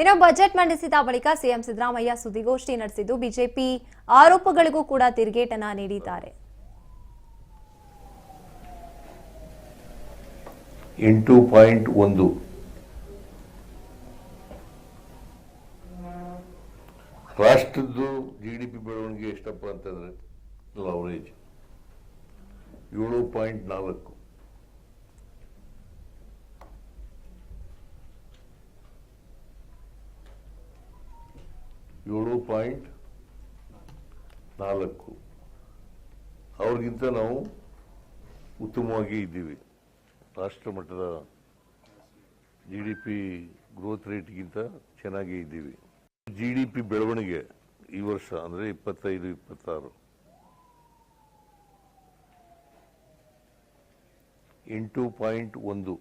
ಇನ್ನು ಬಜೆಟ್ ಮಂಡಿಸಿದ ಬಳಿಕ ಸಿಎಂ ಸಿದ್ದರಾಮಯ್ಯ ಸುದ್ದಿಗೋಷ್ಠಿ ನಡೆಸಿದ್ದು ಬಿಜೆಪಿ ಆರೋಪಗಳಿಗೂ ಕೂಡ ತಿರುಗೇಟನ್ನ ನೀಡಿದ್ದಾರೆ. 8.1 ರಾಷ್ಟ್ರದ್ದು ಜಿಡಿಪಿ ಬೆಳವಣಿಗೆ ಎಷ್ಟಪ್ಪ ಅಂತಂದ್ರೆ ಅವರೇಜ್ 7.4. ಅವ್ರಿಗಿಂತ ನಾವು ಉತ್ತಮವಾಗಿ ಇದ್ದೀವಿ. ರಾಷ್ಟ್ರ ಮಟ್ಟದ ಜಿಡಿಪಿ ಗ್ರೋತ್ ರೇಟ್ಗಿಂತ ಚೆನ್ನಾಗಿ ಇದ್ದೀವಿ. ಜಿಡಿಪಿ ಬೆಳವಣಿಗೆ ಈ ವರ್ಷ ಅಂದ್ರೆ 25-26 8.1.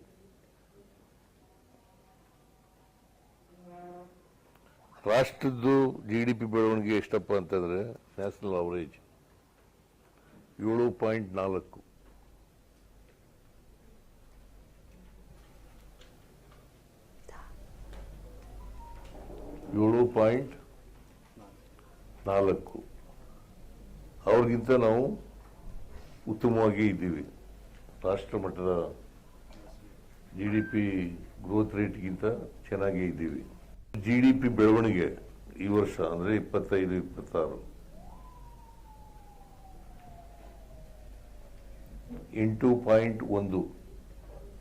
ರಾಷ್ಟ್ರದ್ದು ಜಿಡಿಪಿ ಬೆಳವಣಿಗೆ ಎಷ್ಟಪ್ಪ ಅಂತಂದ್ರೆ ನ್ಯಾಷನಲ್ ಅವರೇಜ್ 7.4. ಅವ್ರಿಗಿಂತ ನಾವು ಉತ್ತಮವಾಗಿ ಇದ್ದೀವಿ. ರಾಷ್ಟ್ರ ಮಟ್ಟದ ಜಿಡಿಪಿ ಗ್ರೋತ್ ರೇಟ್ಗಿಂತ ಚೆನ್ನಾಗಿ ಇದ್ದೀವಿ. ಜಿಡಿಪಿ ಬೆಳವಣಿಗೆ ಈ ವರ್ಷ ಅಂದ್ರೆ 25-26 8.1.